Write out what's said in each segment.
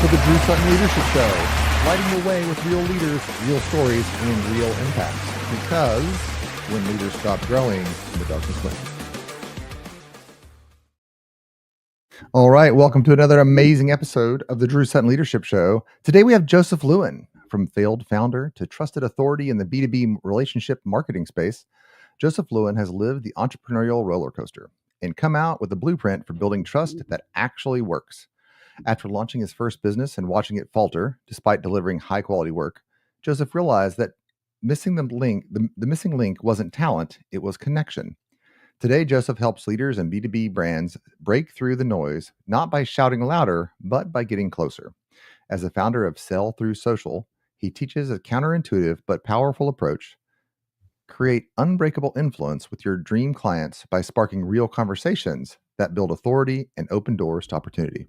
to the Drew Sutton Leadership Show, lighting the way with real leaders, real stories, and real impacts. Because when leaders stop growing, the darkness wins. All right, welcome to another amazing episode of the Drew Sutton Leadership Show. Today we have Joseph Lewin, from failed founder to trusted authority in the B2B relationship marketing space. Joseph Lewin has lived the entrepreneurial roller coaster and come out with a blueprint for building trust that actually works. After launching his first business and watching it falter, despite delivering high-quality work, Joseph realized that the missing link wasn't talent, it was connection. Today, Joseph helps leaders and B2B brands break through the noise, not by shouting louder, but by getting closer. As the founder of Sell Through Social, he teaches a counterintuitive but powerful approach. Create unbreakable influence with your dream clients by sparking real conversations that build authority and open doors to opportunity.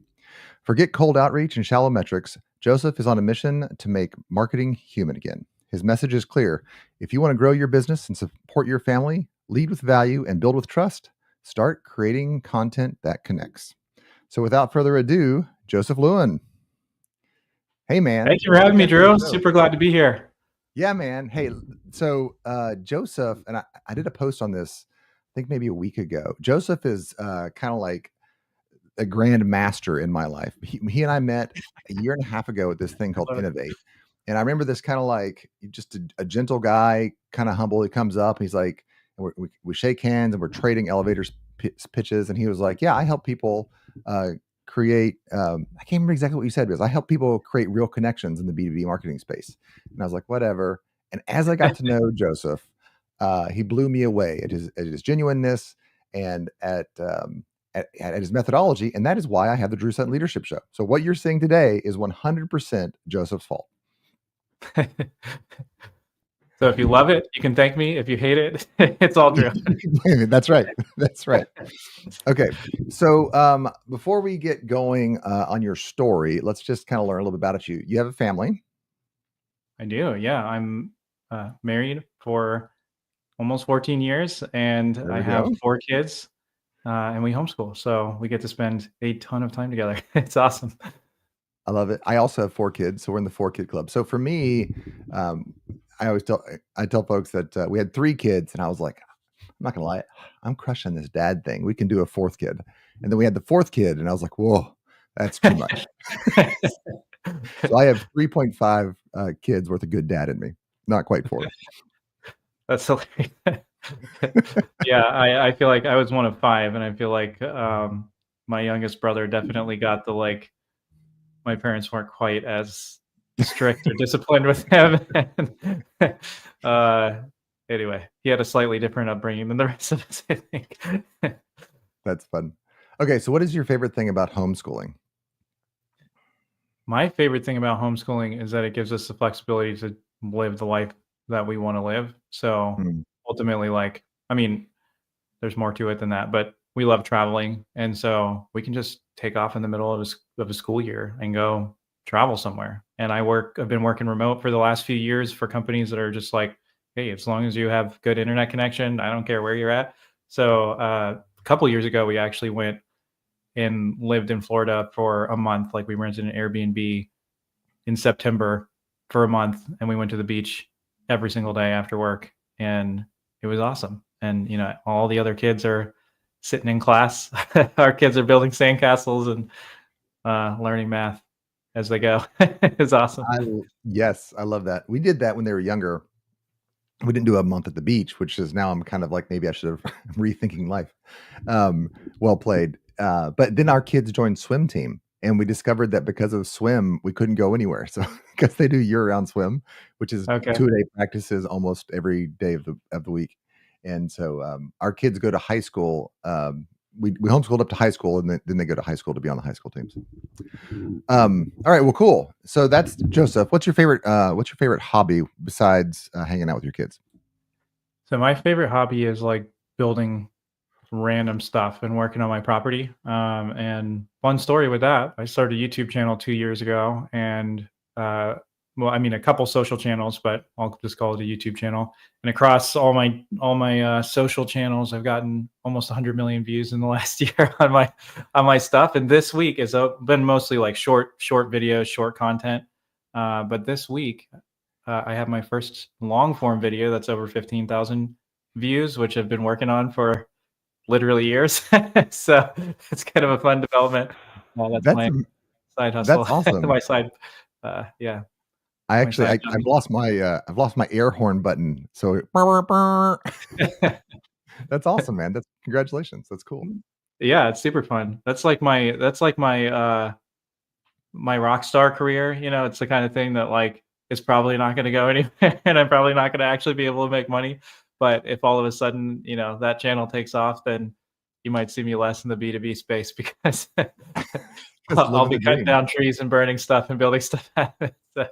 Forget cold outreach and shallow metrics. Joseph is on a mission to make marketing human again. His message is clear. If you want to grow your business and support your family, lead with value, and build with trust, start creating content that connects. So without further ado, Joseph Lewin. Hey, man. Thank you for having me, Drew. Super glad to be here. Yeah, man. Hey, so Joseph, and I did a post on this, I think maybe a week ago. Joseph is kind of like a grand master in my life. He and I met a year and a half ago at this thing called Innovate. And I remember this kind of like just a gentle guy, kind of humble. He comes up, he's like, we shake hands and we're trading elevators pitches. And he was like, yeah, I help people create, I can't remember exactly what you said, because I help people create real connections in the B2B marketing space. And I was like, whatever. And as I got to know Joseph, he blew me away at his genuineness and at his methodology. And that is why I have the Drew Sutton Leadership Show. So what you're seeing today is 100% Joseph's fault. So if you love it, you can thank me. If you hate it, it's all Drew. That's right. That's right. Okay. So before we get going on your story, let's just kind of learn a little bit about you. You have a family. I do. Yeah. I'm married for almost 14 years and I have 4 kids and we homeschool. So we get to spend a ton of time together. It's awesome. I love it. I also have 4 kids. So we're in the 4-kid club. So for me, I tell folks that we had 3 kids and I was like, I'm not gonna lie, I'm crushing this dad thing. We can do a 4th kid. And then we had the 4th kid and I was like, whoa, that's too much. So I have 3.5 kids worth of good dad in me. Not quite 4. That's hilarious. Yeah, I feel like I was one of 5 and I feel like my youngest brother definitely got the like, my parents weren't quite as strict or disciplined with him. Anyway, he had a slightly different upbringing than the rest of us, I think. That's fun. Okay, so what is your favorite thing about homeschooling? My favorite thing about homeschooling is that it gives us the flexibility to live the life that we want to live. So ultimately, like, I mean, there's more to it than that, but we love traveling. And so we can just take off in the middle of a school year and go travel somewhere. And I've been working remote for the last few years for companies that are just like, hey, as long as you have good internet connection, I don't care where you're at. So a couple of years ago, we actually went and lived in Florida for a month. Like we rented an Airbnb in September for a month and we went to the beach every single day after work. And it was awesome. And, you know, all the other kids are sitting in class. Our kids are building sandcastles and learning math as they go. It's awesome. Yes, I love that. We did that when they were younger. We didn't do a month at the beach, which is now I'm kind of like, maybe I should have rethinking life. Well played. But then our kids joined swim team and we discovered that because of swim, we couldn't go anywhere. So because they do year-round swim, which is 2-day practices almost every day of the week. And so our kids go to high school. We homeschooled up to high school and then they go to high school to be on the high school teams. All right. Well, cool. So that's Joseph. What's your favorite hobby besides hanging out with your kids? So my favorite hobby is like building random stuff and working on my property. And fun story with that, I started a YouTube channel 2 years ago and well, I mean, a couple social channels, but I'll just call it a YouTube channel. And across all my social channels, I've gotten almost 100 million views in the last year on my stuff. And this week has been mostly like short videos, short content. But this week, I have my first long form video that's over 15,000 views, which I've been working on for literally years. So it's kind of a fun development. That's That's my side that's hustle, awesome. my side, yeah, I my actually side I've job. lost my air horn button. So burr, burr, burr. That's awesome, man. That's congratulations. That's cool. Yeah, it's super fun. My rock star career, it's the kind of thing that, like, is probably not gonna go anywhere, and I'm probably not gonna actually be able to make money, but if all of a sudden, that channel takes off, then you might see me less in the B2B space because Just I'll living be the cutting dream. down trees and burning stuff and building stuff out of it, so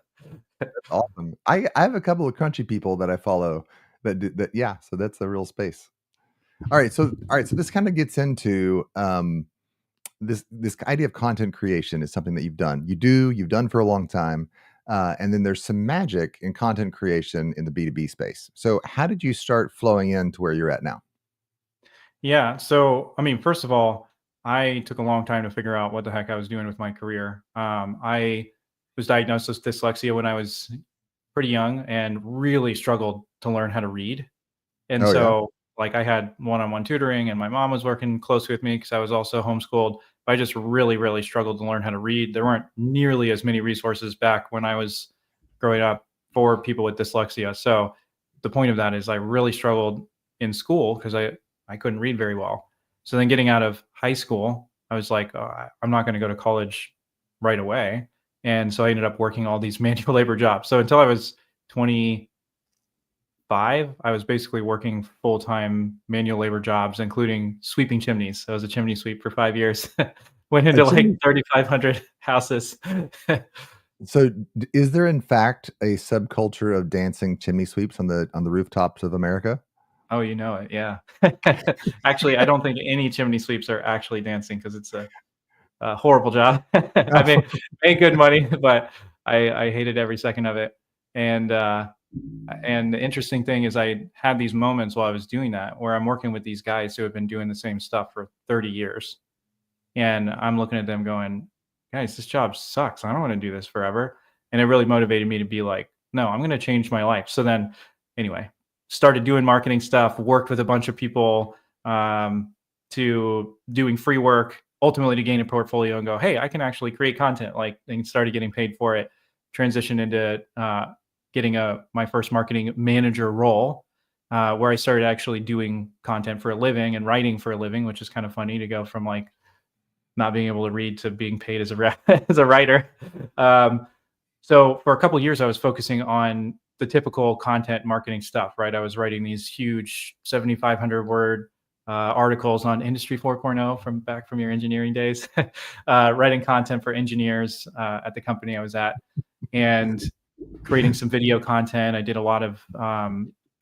Awesome. I have a couple of crunchy people that I follow that do that. Yeah, so that's a real space. All right, so this kind of gets into this idea of content creation is something that you've done for a long time, and then there's some magic in content creation in the B2B space. So how did you start flowing into where you're at now? Yeah. So, I mean, first of all, I took a long time to figure out what the heck I was doing with my career. I was diagnosed with dyslexia when I was pretty young and really struggled to learn how to read. And Oh yeah. so, like, I had one-on-one tutoring, and my mom was working closely with me because I was also homeschooled. But I just really, really struggled to learn how to read. There weren't nearly as many resources back when I was growing up for people with dyslexia. So, the point of that is I really struggled in school because I couldn't read very well. So then getting out of high school, I was like, I'm not going to go to college right away. And so I ended up working all these manual labor jobs. So until I was 25, I was basically working full time manual labor jobs, including sweeping chimneys. I was a chimney sweep for 5 years. Went A into like chimney 3,500 houses. So, is there in fact a subculture of dancing chimney sweeps on the rooftops of America? Oh, you know it. Yeah. Actually, I don't think any chimney sweeps are actually dancing because it's a horrible job. I made good money, but I hated every second of it. And and the interesting thing is I had these moments while I was doing that where I'm working with these guys who have been doing the same stuff for 30 years. And I'm looking at them going, guys, this job sucks. I don't want to do this forever. And it really motivated me to be like, no, I'm going to change my life. So then, anyway, started doing marketing stuff, worked with a bunch of people, to doing free work, ultimately to gain a portfolio and go, hey, I can actually create content. Like, and started getting paid for it. Transitioned into getting my first marketing manager role, where I started actually doing content for a living and writing for a living, which is kind of funny to go from like not being able to read to being paid as a as a writer. Um, so for a couple of years, I was focusing on the typical content marketing stuff. Right, I was writing these huge 7,500 word articles on Industry 4.0 from your engineering days, writing content for engineers at the company I was at, and creating some video content. I did a lot of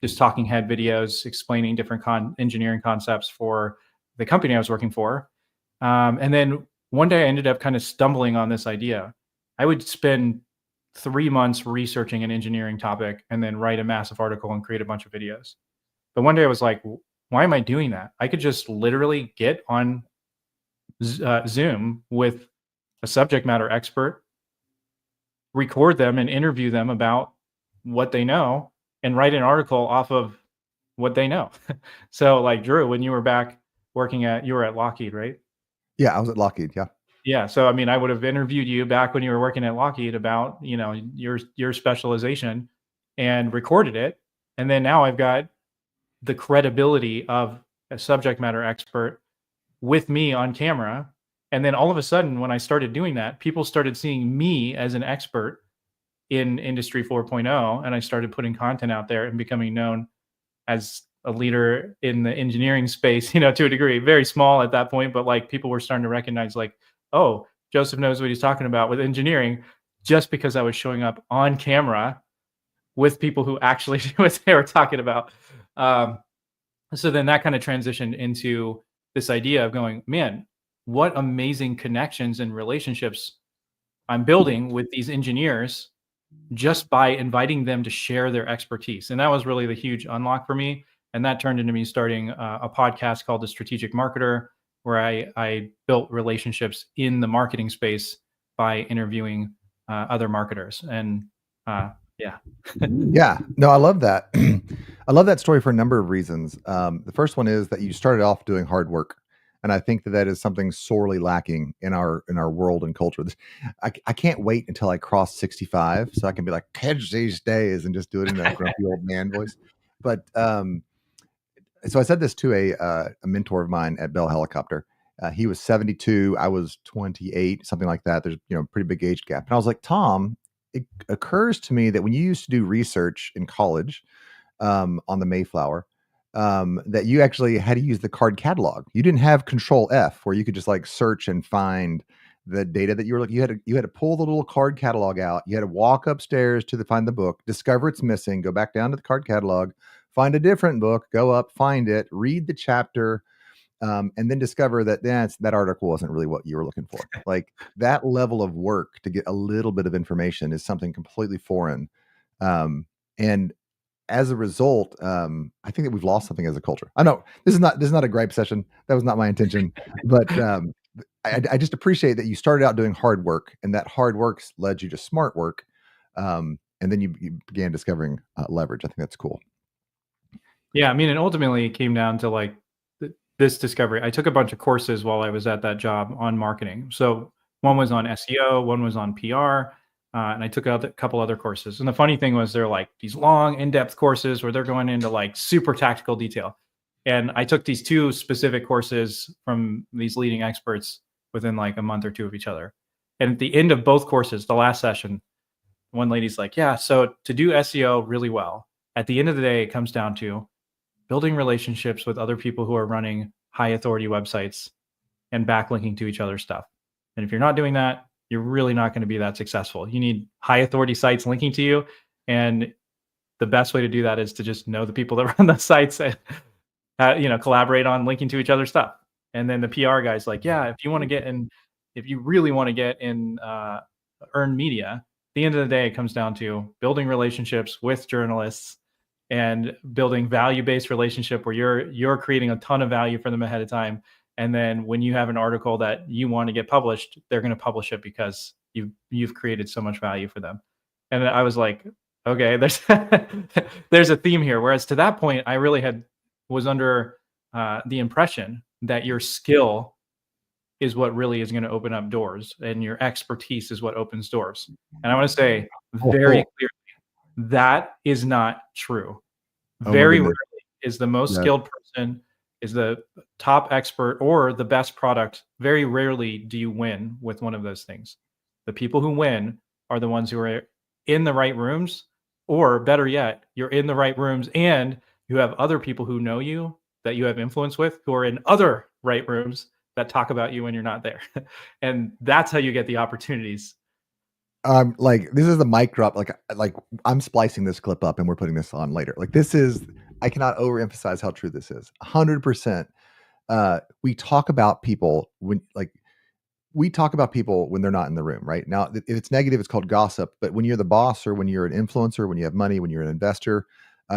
just talking head videos explaining different engineering concepts for the company I was working for. And then one day I ended up kind of stumbling on this idea. I would spend 3 months researching an engineering topic and then write a massive article and create a bunch of videos. But one day I was like, why am I doing that? I could just literally get on Zoom with a subject matter expert, record them and interview them about what they know, and write an article off of what they know. So, like, Drew, when you were back you were at Lockheed, right? Yeah, I was at Lockheed. Yeah. Yeah, so I mean, I would have interviewed you back when you were working at Lockheed about, your specialization and recorded it. And then now I've got the credibility of a subject matter expert with me on camera. And then all of a sudden, when I started doing that, people started seeing me as an expert in Industry 4.0, and I started putting content out there and becoming known as a leader in the engineering space, to a degree, very small at that point, but like people were starting to recognize like, oh, Joseph knows what he's talking about with engineering, just because I was showing up on camera with people who actually knew what they were talking about. Um, so then that kind of transitioned into this idea of going, man, what amazing connections and relationships I'm building with these engineers just by inviting them to share their expertise. And that was really the huge unlock for me. And that turned into me starting a podcast called The Strategic Marketer, where I built relationships in the marketing space by interviewing other marketers. And yeah. Yeah, no, I love that. I love that story for a number of reasons. The first one is that you started off doing hard work, and I think that that is something sorely lacking in our world and culture. I can't wait until I cross 65 so I can be like kids these days and just do it in a grumpy old man voice. But so I said this to a mentor of mine at Bell Helicopter. He was 72, I was 28, something like that. There's pretty big age gap, and I was like, Tom, it occurs to me that when you used to do research in college on the Mayflower, that you actually had to use the card catalog. You didn't have Control F where you could just like search and find the data that you were looking. You had to pull the little card catalog out. You had to walk upstairs to find the book, discover it's missing, go back down to the card catalog, find a different book, go up, find it, read the chapter, and then discover that that article wasn't really what you were looking for. Like that level of work to get a little bit of information is something completely foreign. And as a result, I think that we've lost something as a culture. I know this is not a gripe session. That was not my intention, but I just appreciate that you started out doing hard work, and that hard work led you to smart work, and then you began discovering leverage. I think that's cool. Yeah, I mean, and ultimately it came down to like this discovery. I took a bunch of courses while I was at that job on marketing. So one was on SEO, one was on PR, and I took a couple other courses. And the funny thing was they're like these long, in-depth courses where they're going into like super tactical detail. And I took these two specific courses from these leading experts within like a month or two of each other. And at the end of both courses, the last session, one lady's like, yeah, so to do SEO really well, at the end of the day, it comes down to building relationships with other people who are running high authority websites and backlinking to each other's stuff. And if you're not doing that, you're really not going to be that successful. You need high authority sites linking to you. And the best way to do that is to just know the people that run the sites and collaborate on linking to each other's stuff. And then the PR guy's like, yeah, if you want to get in, if you really want to get in earned media, at the end of the day, it comes down to building relationships with journalists and building value-based relationship where you're creating a ton of value for them ahead of time. And then when you have an article that you want to get published, they're going to publish it because you've created so much value for them. And I was like, okay, there's there's a theme here. Whereas to that point, I really was under the impression that your skill is what really is going to open up doors, and your expertise is what opens doors. And I want to say very clearly, that is not true. Oh my Very rarely goodness. is the most Yeah. skilled person, is the top expert, or the best product. Very rarely do you win with one of those things. The people who win are the ones who are in the right rooms, or better yet, you're in the right rooms and you have other people who know you that you have influence with who are in other right rooms that talk about you when you're not there. And that's how you get the opportunities. Like this is the mic drop. Like I'm splicing this clip up and we're putting this on later. Like this is, I cannot overemphasize how true this is. 100%. We talk about people when they're not in the room, right? Now, if it's negative, it's called gossip. But when you're the boss, or when you're an influencer, when you have money, when you're an investor,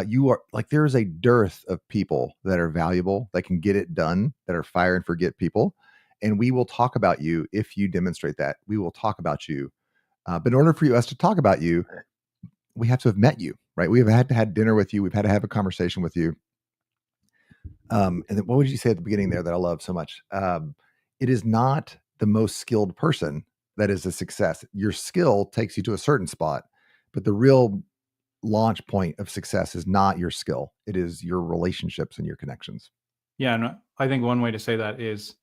you are like, there is a dearth of people that are valuable, that can get it done, that are fire and forget people. And we will talk about you if you demonstrate that. We will talk about you. But in order for us to talk about you, we have to have met you, right? We have had to have dinner with you. We've had to have a conversation with you. And then what would you say at the beginning there that I love so much? It is not the most skilled person that is a success. Your skill takes you to a certain spot, but the real launch point of success is not your skill. It is your relationships and your connections. Yeah, and I think one way to say that is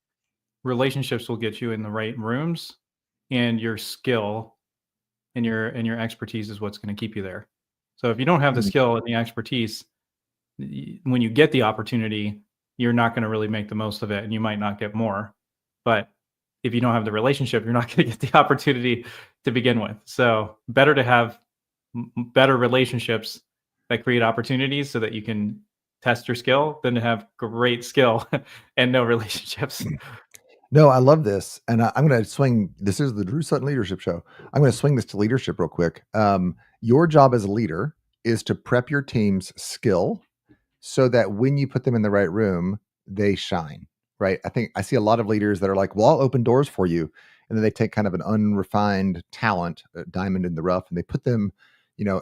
relationships will get you in the right rooms, and your skill and your expertise is what's going to keep you there. So if you don't have the Mhm. skill and the expertise, when you get the opportunity, you're not going to really make the most of it, and you might not get more. But if you don't have the relationship, you're not going to get the opportunity to begin with. So better to have better relationships that create opportunities so that you can test your skill than to have great skill and no relationships. No, I love this, and I'm going to swing. This is the Drew Sutton Leadership Show. I'm going to swing this to leadership real quick. Your job as a leader is to prep your team's skill so that when you put them in the right room, they shine, right? I think I see a lot of leaders that are like, "Well, I'll open doors for you," and then they take kind of an unrefined talent, a diamond in the rough, and they put them,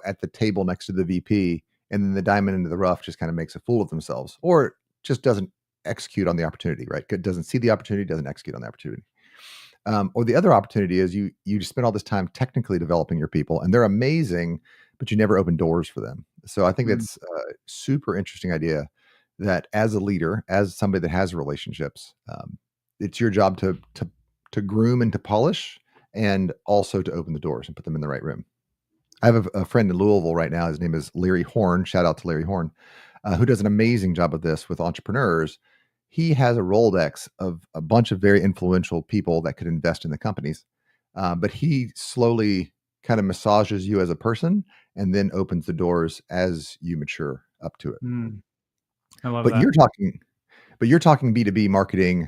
at the table next to the VP, and then the diamond into the rough just kind of makes a fool of themselves, or just doesn't execute on the opportunity, right? Doesn't see the opportunity, doesn't execute on the opportunity. Or the other opportunity is you spend all this time technically developing your people, and they're amazing, but you never open doors for them. So I think Mm, that's a super interesting idea. That as a leader, as somebody that has relationships, it's your job to groom and to polish, and also to open the doors and put them in the right room. I have a friend in Louisville right now. His name is Larry Horn. Shout out to Larry Horn, who does an amazing job of this with entrepreneurs. He has a Rolodex of a bunch of very influential people that could invest in the companies, but he slowly kind of massages you as a person and then opens the doors as you mature up to it. mm, I love But you're that. talking, but you're talking B2B marketing.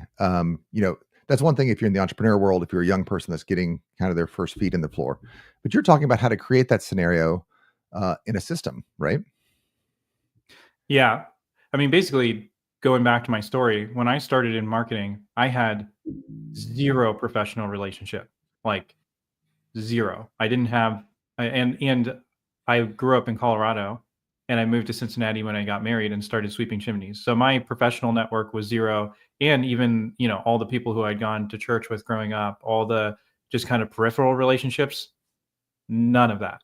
That's one thing if you're in the entrepreneur world, if you're a young person that's getting kind of their first feet in the floor, but you're talking about how to create that scenario in a system, right? Yeah. I mean, basically, going back to my story, when I started in marketing, I had zero professional relationship, like zero. I didn't have, and I grew up in Colorado, and I moved to Cincinnati when I got married and started sweeping chimneys. So my professional network was zero, and even all the people who I'd gone to church with growing up, all the just kind of peripheral relationships, none of that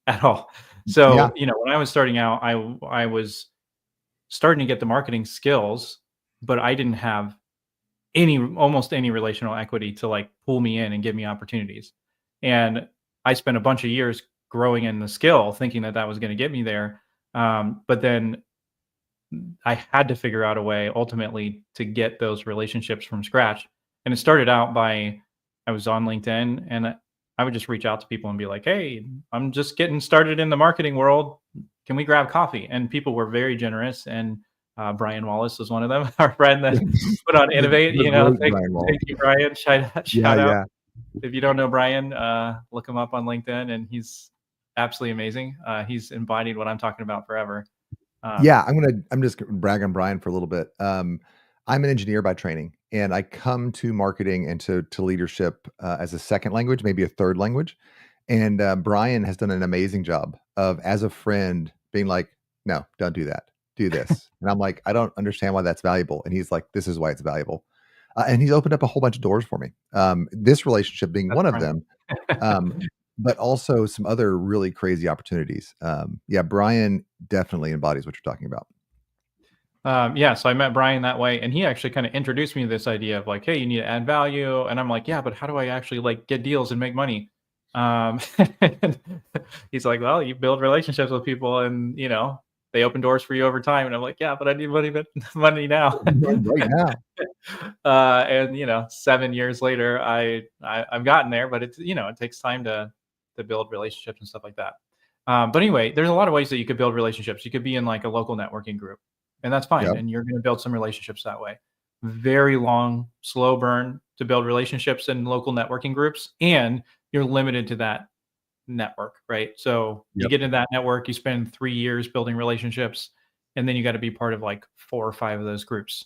at all. Yeah. So when I was starting out, I was starting to get the marketing skills, but I didn't have almost any relational equity to like pull me in and give me opportunities. And I spent a bunch of years growing in the skill, thinking that that was going to get me there. But then I had to figure out a way ultimately to get those relationships from scratch. And it started out by I was on LinkedIn and I would just reach out to people and be like, "Hey, I'm just getting started in the marketing world. Can we grab coffee?" And people were very generous. And Brian Wallace was one of them, our friend that put on Innovate. The great Thank, Brian Wall. thank you, Brian. Yeah, Shout out. yeah. If you don't know Brian, look him up on LinkedIn, and he's absolutely amazing. He's embodied what I'm talking about forever. Um, Yeah, I'm just gonna brag on Brian for a little bit. I'm an engineer by training, and I come to marketing and to leadership as a second language, maybe a third language. And Brian has done an amazing job of, as a friend, being like, "No, don't do that. Do this." And I'm like, "I don't understand why that's valuable." And he's like, "This is why it's valuable." And he's opened up a whole bunch of doors for me. This relationship being that's one of Brian. them. Um, but also some other really crazy opportunities. Yeah, Brian definitely embodies what you're talking about. Yeah, so I met Brian that way, and he actually kind of introduced me to this idea of like, hey, you need to add value, and I'm like, yeah, but how do I actually like get deals and make money? And he's like, well, you build relationships with people, and they open doors for you over time. And I'm like, yeah, but I need money, but money now. Right now. And 7 years later, I've gotten there, but it takes time to build relationships and stuff like that. But anyway, there's a lot of ways that you could build relationships. You could be in like a local networking group, and that's fine. Yep. And you're going to build some relationships that way. Very long, slow burn to build relationships in local networking groups, and you're limited to that network, right? So you Yep. get into that network, you spend 3 years building relationships, and then you got to be part of like 4 or 5 of those groups.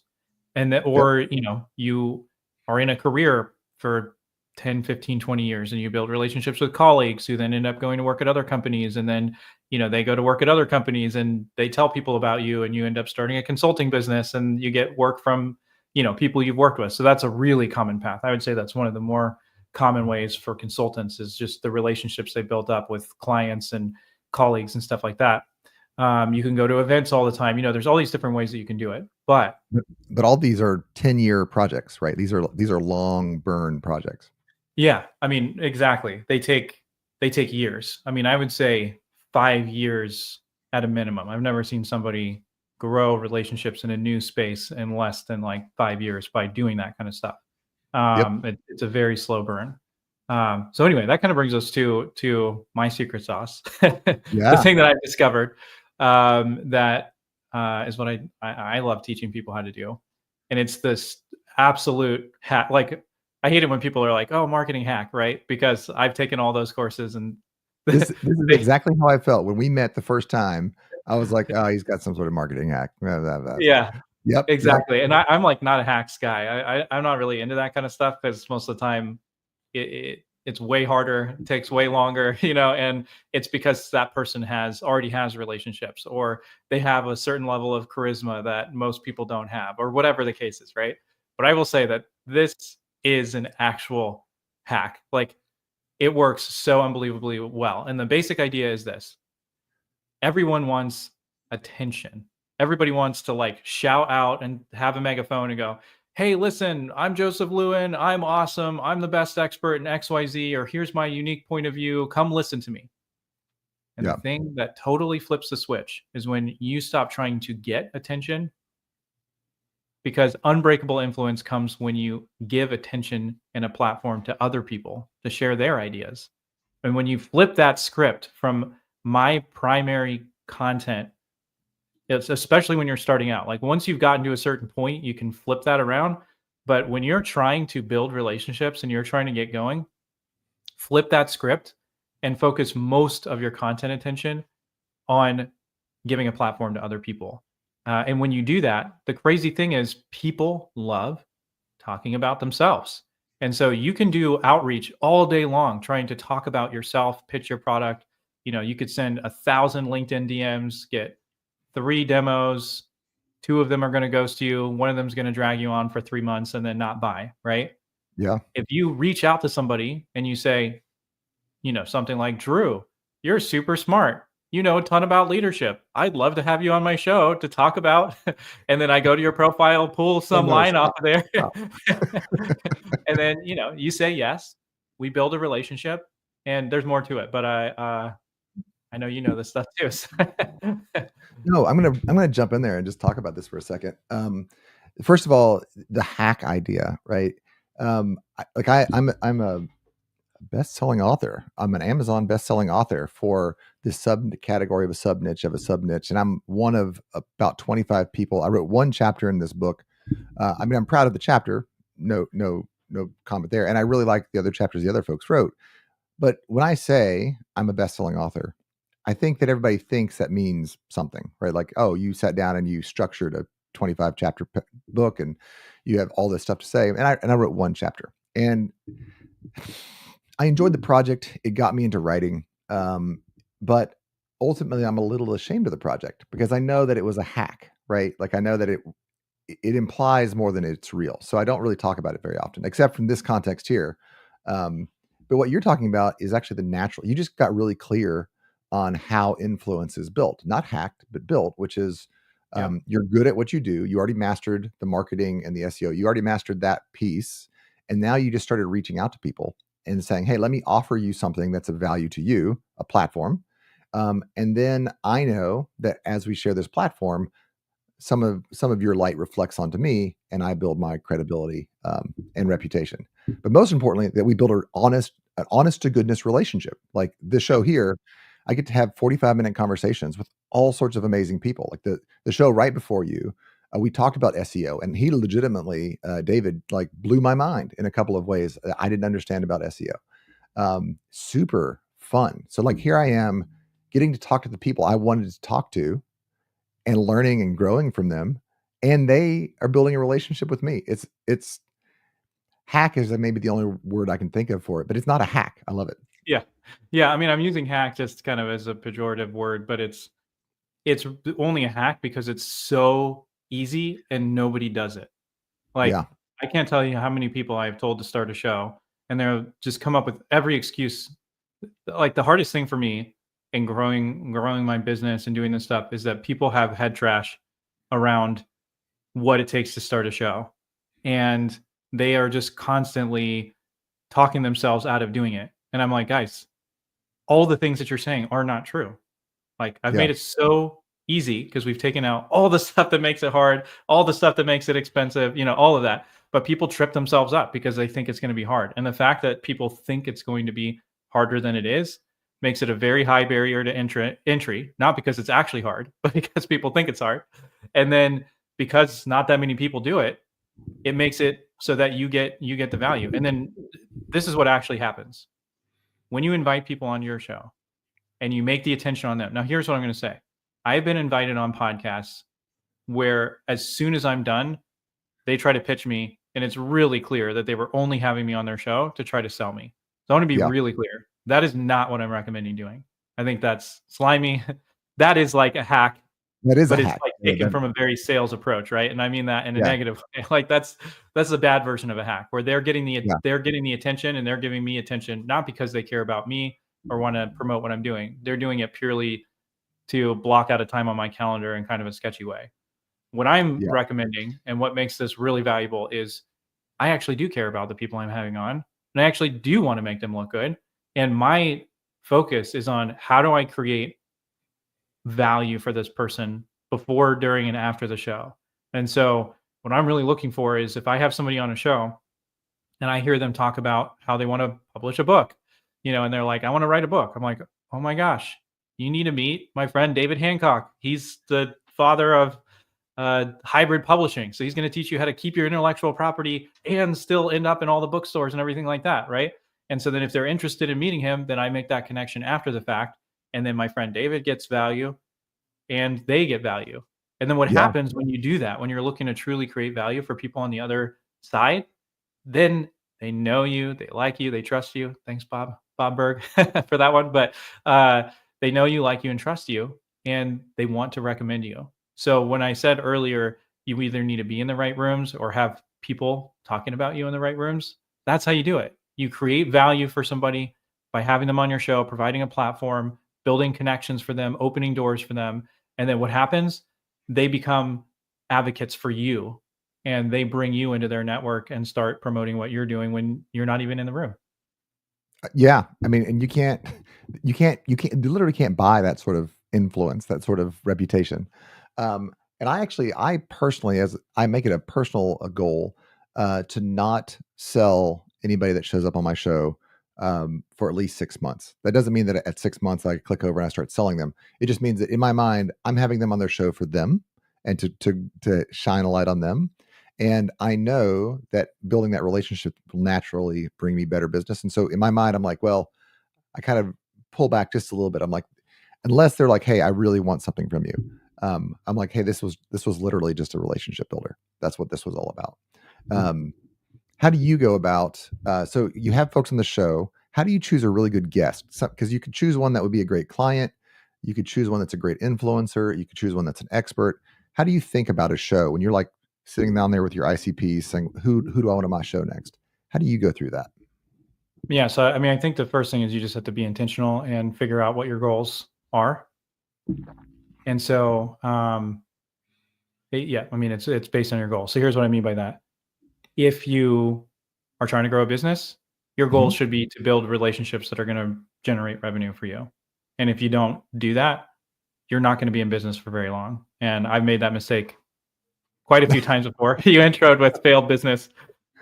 And that, Yep. or, you are in a career for 10, 15, 20 years and you build relationships with colleagues who then end up going to work at other companies. And then, they go to work at other companies and they tell people about you and you end up starting a consulting business and you get work from, people you've worked with. So that's a really common path. I would say that's one of the more common ways for consultants is just the relationships they built up with clients and colleagues and stuff like that. You can go to events all the time. There's all these different ways that you can do it. But But all these are 10-year projects, right? These are long burn projects. yeah, I mean, exactly. They take years. I mean, I would say 5 years at a minimum. I've never seen somebody grow relationships in a new space in less than like 5 years by doing that kind of stuff. Yep. It's a very slow burn. So anyway, that kind of brings us to my secret sauce, the Yeah. thing that I've discovered that is what I love teaching people how to do, and it's this absolute hack. Like, I hate it when people are like, "Oh, marketing hack," right? Because I've taken all those courses and This is they, exactly how I felt when we met the first time. I was like, "Oh, he's got some sort of marketing hack." Blah, blah, blah, blah. yeah, Yep, yep, exactly. And I'm like not a hacks guy. I'm not really into that kind of stuff because most of the time it's way harder, it takes way longer, and it's because that person already has relationships, or they have a certain level of charisma that most people don't have, or whatever the case is, right? But I will say that this is an actual hack. Like, it works so unbelievably well. And the basic idea is this: everyone wants attention. Everybody wants to like shout out and have a megaphone and go, "Hey, listen, I'm Joseph Lewin. I'm awesome. I'm the best expert in XYZ, or here's my unique point of view. Come listen to me." And the yeah, thing that totally flips the switch is when you stop trying to get attention, because unbreakable influence comes when you give attention and a platform to other people to share their ideas. And when you flip that script from my primary content, it's especially when you're starting out. Like, once you've gotten to a certain point, you can flip that around. But when you're trying to build relationships and you're trying to get going, flip that script and focus most of your content attention on giving a platform to other people. And when you do that, the crazy thing is people love talking about themselves. And so you can do outreach all day long trying to talk about yourself, pitch your product. You could send 1,000 LinkedIn DMs, get 3 demos. 2 of them are going to ghost you. One of them is going to drag you on for 3 months and then not buy, right? yeah, If you reach out to somebody and you say, something like, "Drew, you're super smart. You know a ton about leadership. I'd love to have you on my show to talk about," and then I go to your profile, pull oh, some no, line off stop, of there. stop. And then, you say yes. We build a relationship, and there's more to it, but I know you know this stuff too. So No, I'm gonna jump in there and just talk about this for a second. First of all, the hack idea, right? I'm a best-selling author. I'm an Amazon best-selling author for this subcategory of a sub niche of a sub niche, and I'm one of about 25 people. I wrote one chapter in this book. I mean, I'm proud of the chapter. No comment there. And I really like the other chapters the other folks wrote. But when I say I'm a best-selling author, I think that everybody thinks that means something, right? Like, oh, you sat down and you structured a 25 chapter book, and you have all this stuff to say. And I wrote one chapter, and I enjoyed the project. It got me into writing. But ultimately, I'm a little ashamed of the project because I know that it was a hack, right? Like, I know that it implies more than it's real. So I don't really talk about it very often, except from this context here. But what you're talking about is actually the natural. You just got really clear on how influence is built, not hacked, but built, which is Yep. you're good at what you do. You already mastered the marketing and the SEO. You already mastered that piece. And now you just started reaching out to people and saying, hey, let me offer you something that's of value to you, a platform. And then I know that as we share this platform, some of your light reflects onto me, and I build my credibility and reputation. But most importantly, that we build an honest to goodness relationship. Like this show here, I get to have 45-minute conversations with all sorts of amazing people. Like the show right before you, we talked about SEO, and he legitimately, David, like blew my mind in a couple of ways that I didn't understand about SEO. Super fun. So like here I am getting to talk to the people I wanted to talk to and learning and growing from them, and they are building a relationship with me. It's hack is maybe the only word I can think of for it, but it's not a hack. I love it. Yeah. Yeah, I mean, I'm using hack just kind of as a pejorative word, but it's only a hack because it's so easy and nobody does it. Yeah, Like, I can't tell you how many people I've told to start a show, and they'll just come up with every excuse. Like, the hardest thing for me in growing my business and doing this stuff is that people have head trash around what it takes to start a show. And they are just constantly talking themselves out of doing it. And I'm like, guys, all the things that you're saying are not true. Like, I've yeah, made it so easy because we've taken out all the stuff that makes it hard, all the stuff that makes it expensive, all of that. But people trip themselves up because they think it's going to be hard. And the fact that people think it's going to be harder than it is makes it a very high barrier to entry, not because it's actually hard, but because people think it's hard. And then because not that many people do it, it makes it so that you get the value. And then this is what actually happens. When you invite people on your show and you make the attention on them. Now, here's what I'm going to say. I've been invited on podcasts where as soon as I'm done, they try to pitch me, and it's really clear that they were only having me on their show to try to sell me. So I want to be really clear. That is not what I'm recommending doing. I think that's slimy. That is like a hack. That is but a it's hack. like taken from a very sales approach, right? And I mean that in a Yeah. negative way. Like that's a bad version of a hack where they're getting the attention and they're giving me attention, not because they care about me or want to promote what I'm doing. They're doing it purely to block out a time on my calendar in kind of a sketchy way. What I'm recommending and what makes this really valuable is I actually do care about the people I'm having on, and I actually do want to make them look good. And my focus is on how do I create value for this person before, during, and after the show. And so what I'm really looking for is if I have somebody on a show and I hear them talk about how they want to publish a book, and they're like, I want to write a book. I'm like, oh my gosh, you need to meet my friend David Hancock. He's the father of hybrid publishing. So he's going to teach you how to keep your intellectual property and still end up in all the bookstores and everything like that, right? And so then if they're interested in meeting him, then I make that connection after the fact. And then my friend David gets value and they get value. And then what happens when you do that, when you're looking to truly create value for people on the other side, then they know you, they like you, they trust you. Thanks, Bob Berg for that one. But they know you, like you, and trust you, and they want to recommend you. So when I said earlier, you either need to be in the right rooms or have people talking about you in the right rooms, that's how you do it. You create value for somebody by having them on your show, providing a platform, building connections for them, opening doors for them. And then what happens? They become advocates for you, and they bring you into their network and start promoting what you're doing when you're not even in the room. Yeah. I mean, and you literally can't buy that sort of influence, that sort of reputation. And I personally, as I make it a personal goal, to not sell anybody that shows up on my show, for at least 6 months. That doesn't mean that at 6 months I click over and I start selling them. It just means that in my mind, I'm having them on their show for them and to shine a light on them. And I know that building that relationship will naturally bring me better business. And so in my mind, I'm like, well, I kind of pull back just a little bit. I'm like, unless they're like, hey, I really want something from you. I'm like, hey, this was literally just a relationship builder. That's what this was all about. How do you go about, so you have folks on the show, how do you choose a really good guest? Because you could choose one that would be a great client. You could choose one that's a great influencer. You could choose one that's an expert. How do you think about a show when you're like sitting down there with your ICPs saying, who do I want on my show next? How do you go through that? Yeah. So, I mean, I think the first thing is you just have to be intentional and figure out what your goals are. And so, I mean, it's based on your goals. So here's what I mean by that. If you are trying to grow a business, your goal should be to build relationships that are going to generate revenue for you. And if you don't do that, you're not going to be in business for very long. And I've made that mistake quite a few times before. You introed with failed business.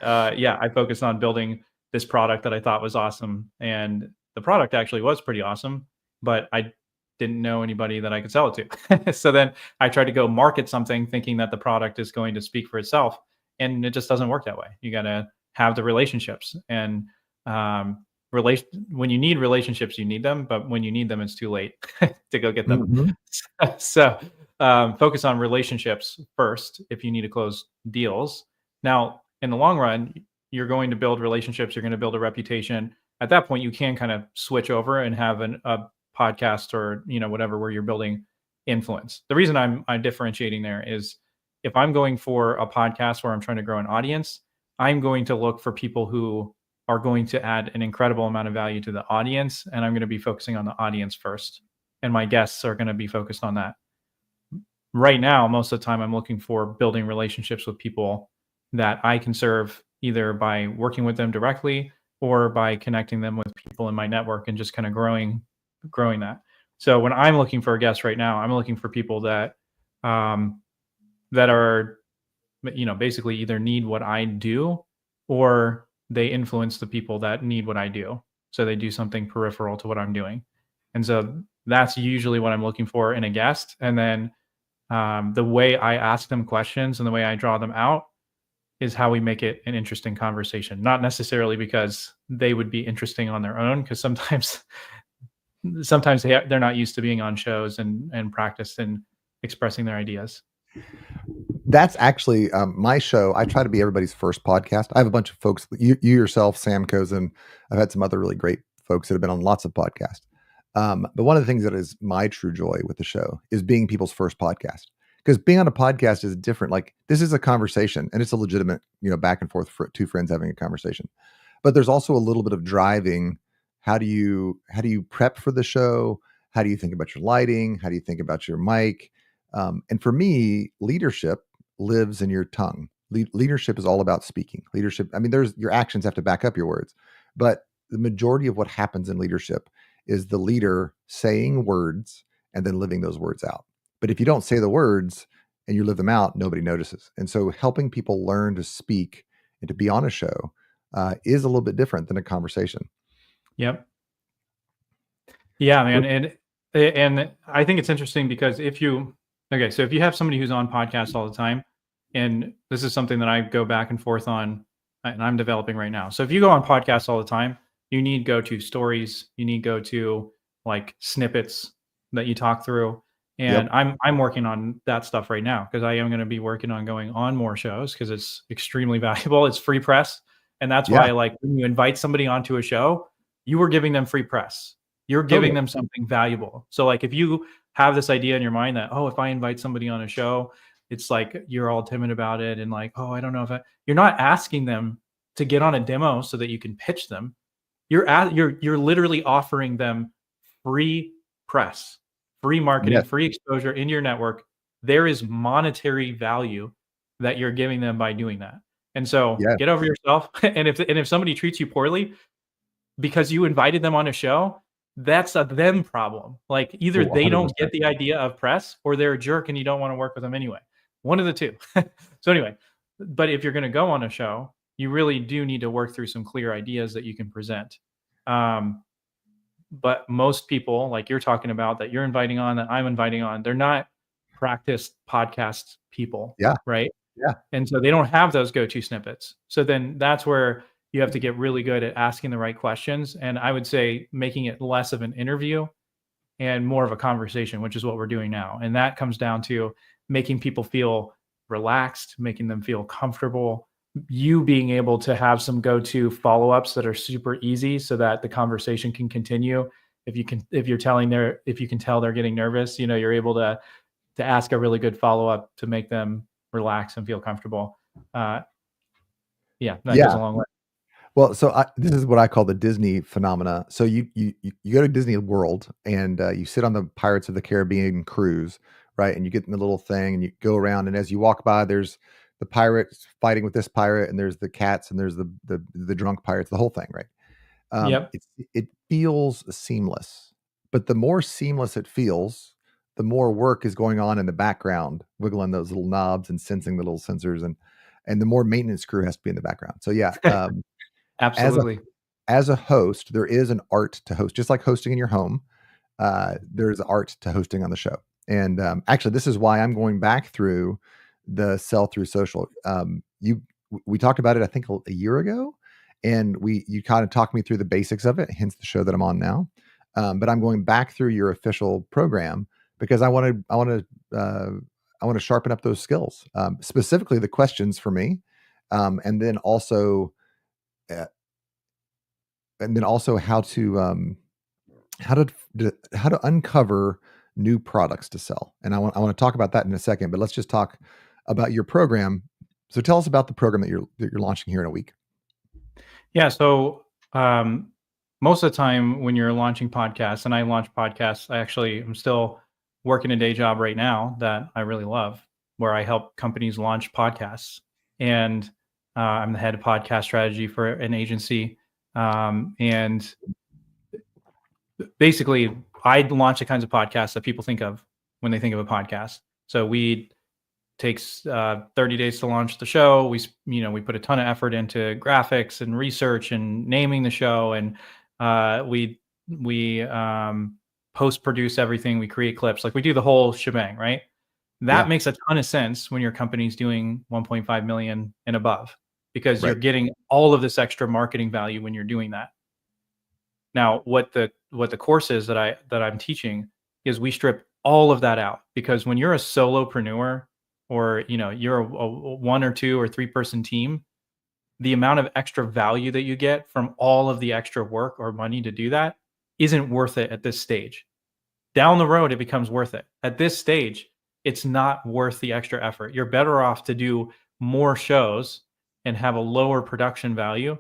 I focused on building this product that I thought was awesome. And the product actually was pretty awesome, but I didn't know anybody that I could sell it to. So then I tried to go market something thinking that the product is going to speak for itself. And it just doesn't work that way. You got to have the relationships, and when you need relationships, you need them, but when you need them, it's too late to go get them. So focus on relationships first if you need to close deals. Now, in the long run, you're going to build relationships. You're going to build a reputation. At that point, you can kind of switch over and have a podcast or whatever where you're building influence. The reason I'm differentiating there is if I'm going for a podcast where I'm trying to grow an audience, I'm going to look for people who are going to add an incredible amount of value to the audience, and I'm going to be focusing on the audience first. And my guests are going to be focused on that. Right now, most of the time, I'm looking for building relationships with people that I can serve either by working with them directly or by connecting them with people in my network and just kind of growing that. So when I'm looking for a guest right now, I'm looking for people that are, basically either need what I do or they influence the people that need what I do. So they do something peripheral to what I'm doing. And so that's usually what I'm looking for in a guest. And then the way I ask them questions and the way I draw them out is how we make it an interesting conversation. Not necessarily because they would be interesting on their own, because sometimes they're not used to being on shows and practice and expressing their ideas. That's actually my show. I try to be everybody's first podcast. I have a bunch of folks, you yourself, Sam Cozen. I've had some other really great folks that have been on lots of podcasts. But one of the things that is my true joy with the show is being people's first podcast. Because being on a podcast is different. Like, this is a conversation, and it's a legitimate, back and forth for two friends having a conversation. But there's also a little bit of driving. How do you prep for the show? How do you think about your lighting? How do you think about your mic? And for me, leadership lives in your tongue. Leadership is all about speaking. Leadership, I mean, there's your actions have to back up your words, but the majority of what happens in leadership is the leader saying words and then living those words out. But if you don't say the words and you live them out, nobody notices. And so helping people learn to speak and to be on a show is a little bit different than a conversation. Yep. Yeah, man. And I think it's interesting because if you have somebody who's on podcasts all the time, and this is something that I go back and forth on and I'm developing right now. So if you go on podcasts all the time, you need go-to stories, you need go-to like snippets that you talk through. And Yep. I'm working on that stuff right now because I am going to be working on going on more shows because it's extremely valuable. It's free press. And that's Yeah, why, like, when you invite somebody onto a show, you are giving them free press. You're giving totally. them something valuable. So like if you have this idea in your mind that, oh, if I invite somebody on a show, it's like you're all timid about it and like, oh, I don't know if you're not asking them to get on a demo so that you can pitch them. You're literally offering them free press, free marketing, Yes. free exposure in your network. There is monetary value that you're giving them by doing that. And so Yeah. get over yourself. And if somebody treats you poorly because you invited them on a show, that's a them problem. Like either Oh, they don't 100%. get the idea of press or they're a jerk and you don't want to work with them anyway. One of the two. So anyway, but if you're going to go on a show, you really do need to work through some clear ideas that you can present. Um, but most people, like you're talking about, that you're inviting on, that I'm inviting on, they're not practiced podcast people, Yeah. right? Yeah. And so they don't have those go-to snippets. So then that's where you have to get really good at asking the right questions. And I would say making it less of an interview and more of a conversation, which is what we're doing now. And that comes down to making people feel relaxed, making them feel comfortable, you being able to have some go-to follow-ups that are super easy so that the conversation can continue. If you can tell they're getting nervous, you're able to ask a really good follow-up to make them relax and feel comfortable. That goes Yeah. a long way. Well, so this is what I call the Disney phenomena. So you go to Disney World and you sit on the Pirates of the Caribbean cruise, right? And you get in the little thing and you go around, and as you walk by, there's the pirates fighting with this pirate, and there's the cats, and there's the drunk pirates, the whole thing, right? Yep. It feels seamless, but the more seamless it feels, the more work is going on in the background, wiggling those little knobs and sensing the little sensors, and the more maintenance crew has to be in the background. So yeah, as a Absolutely. host, there is an art to host, just like hosting in your home. There's art to hosting on the show, and actually, this is why I'm going back through the sell through social. We talked about it, I think, a year ago, and you kind of talked me through the basics of it. Hence the show that I'm on now. But I'm going back through your official program because I want to sharpen up those skills, specifically the questions for me, and then also. Uh, and then also how to uncover new products to sell. And I want to talk about that in a second, but let's just talk about your program. So tell us about the program that you're launching here in a week. Yeah. So most of the time when you're launching podcasts, and I launch podcasts, I'm still working a day job right now that I really love, where I help companies launch podcasts. And I'm the head of podcast strategy for an agency. And basically, I launch the kinds of podcasts that people think of when they think of a podcast. So we takes 30 days to launch the show. We put a ton of effort into graphics and research and naming the show, and we post produce everything. We create clips, like we do the whole shebang, right? That makes a ton of sense when your company's doing 1.5 million and above, because you're Right. getting all of this extra marketing value when you're doing that. Now, what the course is that I'm teaching is we strip all of that out, because when you're a solopreneur, or you're a one or two or three person team, the amount of extra value that you get from all of the extra work or money to do that isn't worth it at this stage. Down the road, it becomes worth it. At this stage, it's not worth the extra effort. You're better off to do more shows and have a lower production value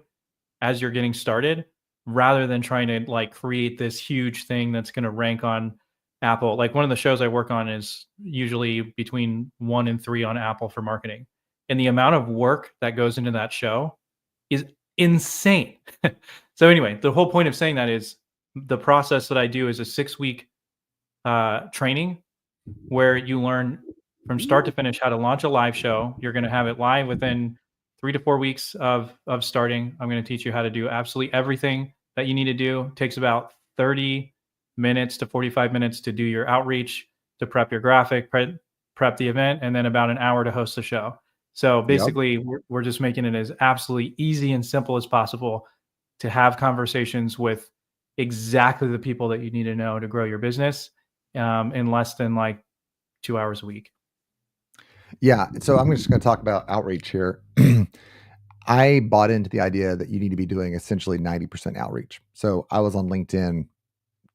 as you're getting started, rather than trying to like create this huge thing that's going to rank on Apple. Like, one of the shows I work on is usually between 1 and 3 on Apple for marketing. And the amount of work that goes into that show is insane. So anyway, the whole point of saying that is the process that I do is a 6-week training where you learn from start to finish how to launch a live show. You're going to have it live within 3 to 4 weeks of starting. I'm going to teach you how to do absolutely everything that you need to do. It takes about 30 minutes to 45 minutes to do your outreach, to prep your graphic, prep the event, and then about an hour to host the show. So Yep. basically, we're just making it as absolutely easy and simple as possible to have conversations with exactly the people that you need to know to grow your business in less than like 2 hours a week. Yeah. So I'm just going to talk about outreach here. I bought into the idea that you need to be doing essentially 90% outreach. So I was on LinkedIn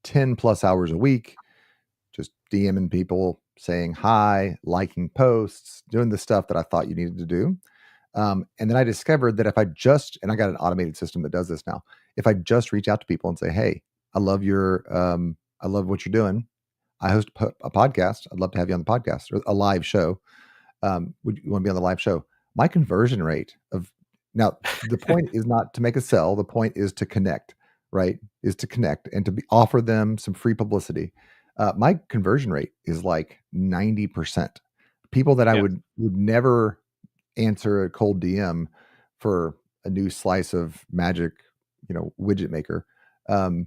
10 plus hours a week, just DMing people, saying hi, liking posts, doing the stuff that I thought you needed to do. And then I discovered that if and I got an automated system that does this now. If I just reach out to people and say, "Hey, I love what you're doing. I host a podcast. I'd love to have you on the podcast or a live show. Would you want to be on the live show?" My conversion rate of now, the point is not to make a sell. The point is to connect, right? Is to connect and to offer them some free publicity. My conversion rate is like 90%. People that I Yes. would never answer a cold DM for a new slice of magic, widget maker. Um,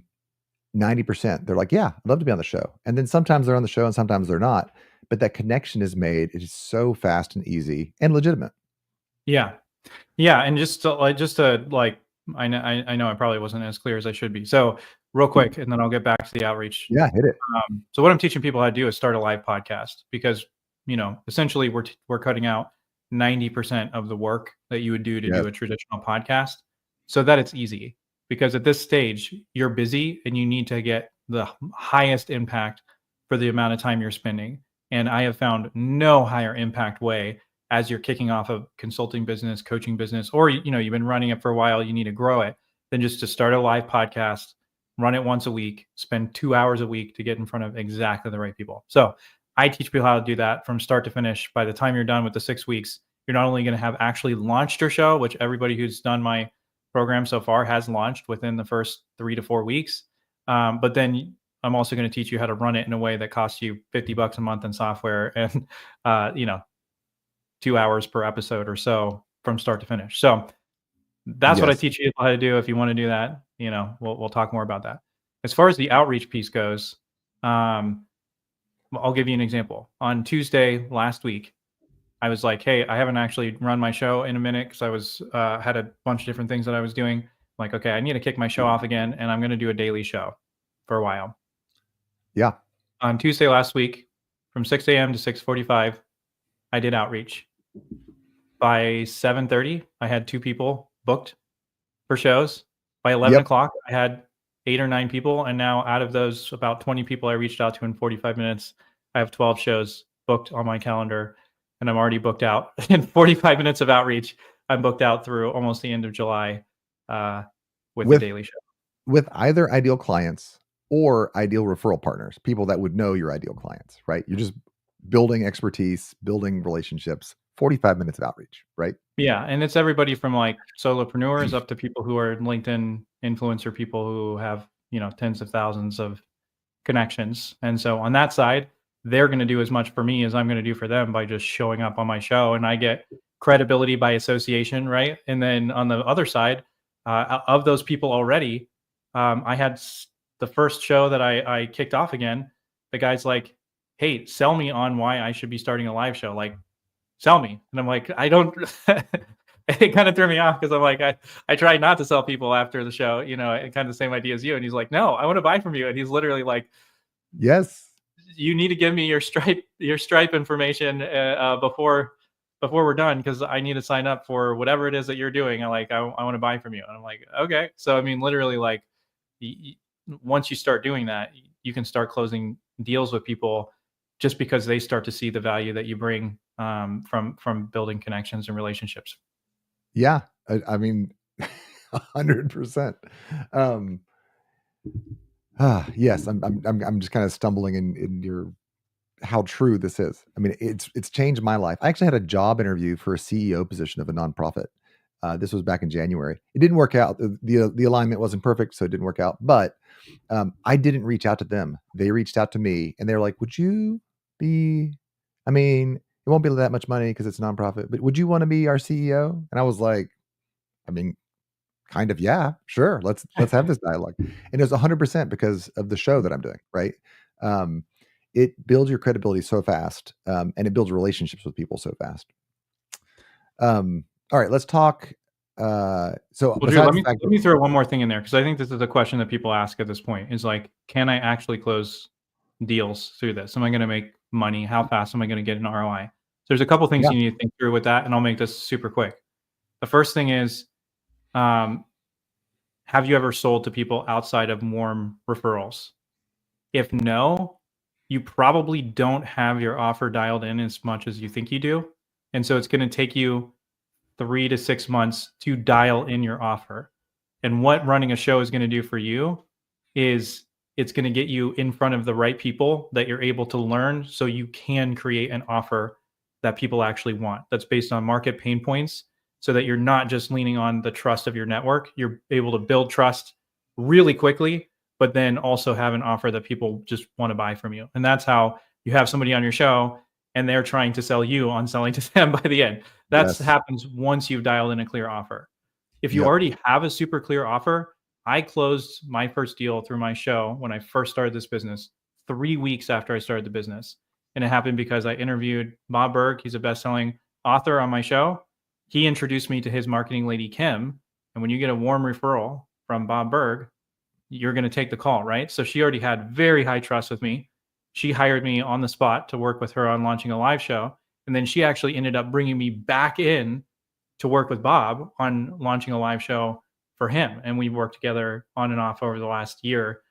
90%, they're like, "Yeah, I'd love to be on the show." And then sometimes they're on the show and sometimes they're not. But that connection is made. It is so fast and easy and legitimate. Yeah. Yeah. And just to I know I probably wasn't as clear as I should be. So real quick, and then I'll get back to the outreach. Yeah, hit it. So what I'm teaching people how to do is start a live podcast, because, essentially we're cutting out 90% of the work that you would do to Yes. do a traditional podcast, so that it's easy. Because at this stage, you're busy and you need to get the highest impact for the amount of time you're spending. And I have found no higher impact way, as you're kicking off a consulting business, coaching business, or you've been running it for a while, you need to grow it, than just to start a live podcast, run it once a week, spend 2 hours a week to get in front of exactly the right people. So I teach people how to do that from start to finish. By the time you're done with the 6 weeks, you're not only going to have actually launched your show, which everybody who's done my program so far has launched within the first 3 to 4 weeks, but then I'm also going to teach you how to run it in a way that costs you $50 a month in software and, 2 hours per episode or so from start to finish. So that's what I Yes. teach you how to do. If you want to do that, we'll talk more about that. As far as the outreach piece goes, I'll give you an example. On Tuesday last week, I was like, "Hey, I haven't actually run my show in a minute because I was had a bunch of different things that I was doing. Like, okay, I need to kick my show off again, and I'm going to do a daily show for a while." Yeah. On Tuesday last week, from 6 a.m. to 6:45, I did outreach. By 7:30, I had 2 people booked for shows. By 11 Yep. o'clock, I had 8 or 9 people, and now out of those about 20 people I reached out to in 45 minutes, I have 12 shows booked on my calendar, and I'm already booked out. In 45 minutes of outreach, I'm booked out through almost the end of July, uh, with the With daily show. with either ideal clients or ideal referral partners, people that would know your ideal clients, right? You're just building expertise, building relationships, 45 minutes of outreach, right? Yeah, and it's everybody from, like, solopreneurs up to people who are LinkedIn influencer people who have, tens of thousands of connections. And so on that side, they're going to do as much for me as I'm going to do for them by just showing up on my show, and I get credibility by association, right? And then on the other side, of those people already, I had the first show that I kicked off again. The guy's like, hey, sell me on why I should be starting a live show. Like, sell me. And I'm like, I don't, it kind of threw me off because I'm like, I try not to sell people after the show, kind of the same idea as you. And he's like, no, I want to buy from you. And he's literally like, yes, you need to give me your Stripe information before we're done, because I need to sign up for whatever it is that you're doing. I want to buy from you. And I'm like, okay. So I mean, literally, like, once you start doing that, you can start closing deals with people just because they start to see the value that you bring from building connections and relationships. Yeah, I mean, 100%. Yes, I'm just kind of stumbling in your how true this is. I mean, it's changed my life. I actually had a job interview for a CEO position of a nonprofit. This was back in January. It didn't work out. The alignment wasn't perfect, so it didn't work out. But I didn't reach out to them. They reached out to me, and they're like, "Would you be? I mean, it won't be that much money because it's a nonprofit, but would you want to be our CEO?" And I was like, "I mean, kind of, yeah, sure. Let's have this dialogue." And it was 100% because of the show that I'm doing, right? Um, it builds your credibility so fast, and it builds relationships with people so fast. All right, let's talk. So Well, Drew, besides the fact let that, me throw one more thing in there, because I think this is a question that people ask at this point, is like, can I actually close deals through this? Am I going to make money? How fast am I going to get an ROI? So there's a couple things yeah, you need to think through with that, and I'll make this super quick. The first thing is, have you ever sold to people outside of warm referrals? If no, you probably don't have your offer dialed in as much as you think you do. And so it's going to take you 3 to 6 months to dial in your offer. And what running a show is going to do for you is it's going to get you in front of the right people that you're able to learn, so you can create an offer that people actually want, that's based on market pain points, so that you're not just leaning on the trust of your network. You're able to build trust really quickly, but then also have an offer that people just want to buy from you. And that's how you have somebody on your show and they're trying to sell you on selling to them by the end. That yes, happens once you've dialed in a clear offer. If you yep. already have a super clear offer, I closed my first deal through my show when I first started this business 3 weeks after I started the business. And it happened because I interviewed Bob Berg. He's a best-selling author on my show. He introduced me to his marketing lady, Kim. And when you get a warm referral from Bob Berg, you're going to take the call, right? So she already had very high trust with me. She hired me on the spot to work with her on launching a live show. And then she actually ended up bringing me back in to work with Bob on launching a live show for him. And we worked together on and off over the last year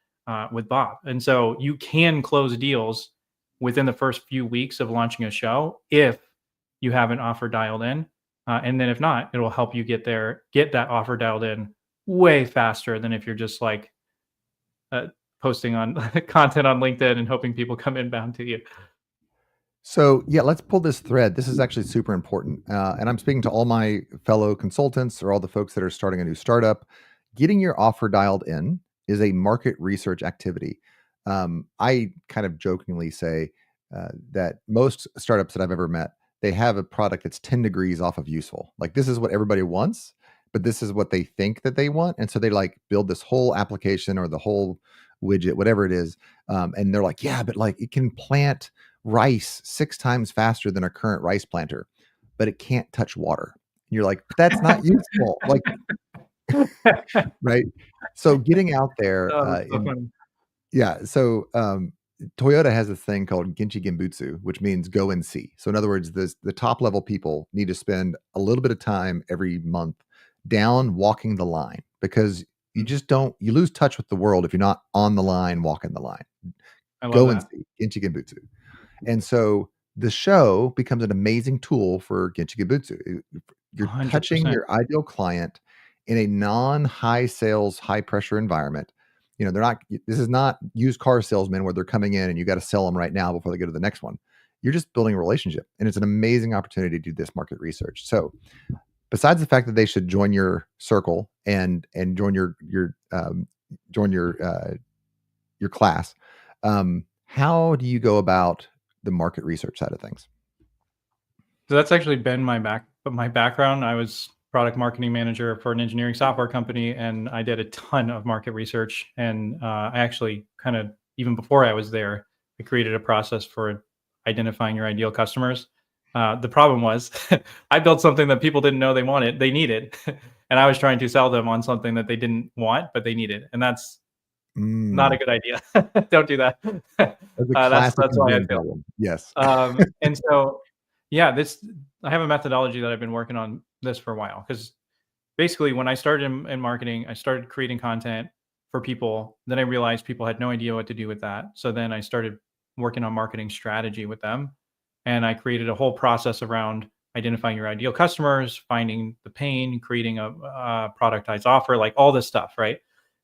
with Bob. And so you can close deals within the first few weeks of launching a show if you have an offer dialed in. And then if not, it will help you get that offer dialed in way faster than if you're just like posting on content on LinkedIn and hoping people come inbound to you. So yeah, let's pull this thread. This is actually super important, and I'm speaking to all my fellow consultants or all the folks that are starting a new startup. Getting your offer dialed in is a market research activity. I kind of jokingly say that most startups that I've ever met, they have a product that's 10 degrees off of useful. Like this is what everybody wants, but this is what they think that they want, and so they like build this whole application or the whole widget, whatever it is, and they're like, yeah, but like it can plant rice 6 times faster than a current rice planter, but it can't touch water. And you're like, "That's not useful." Like, right? So getting out there, Oh, that's so in funny. yeah, so, Toyota has this thing called Genchi Genbutsu, which means go and see. So in other words, the top level people need to spend a little bit of time every month down walking the line because you Mm, just don't you lose touch with the world if you're not on the line, walking the line. I love Go and that. see Genchi Genbutsu. And so the show becomes an amazing tool for Genchi Genbutsu. You're touching 100%. your ideal client in a non-high sales, high pressure environment. You know, they're not this is not used car salesmen where they're coming in and you got to sell them right now before they go to the next one. You're just building a relationship, and it's an amazing opportunity to do this market research. So, besides the fact that they should join your circle and join join your class, how do you go about the market research side of things? So that's actually been my background. I was product marketing manager for an engineering software company, and I did a ton of market research. And I actually kind of, even before I was there, I created a process for identifying your ideal customers. The problem was I built something that people didn't know they needed. And I was trying to sell them on something that they didn't want, but they needed. And that's not a Mm. good idea. Don't do that. That's a classic That's why I engineering failed. problem. Yes. And so, yeah, I have a methodology that I've been working on this for a while, because basically when I started in marketing, I started creating content for people. Then I realized people had no idea what to do with that. So then I started working on marketing strategy with them. And I created a whole process around identifying your ideal customers, finding the pain, creating a productized offer, like all this stuff, right?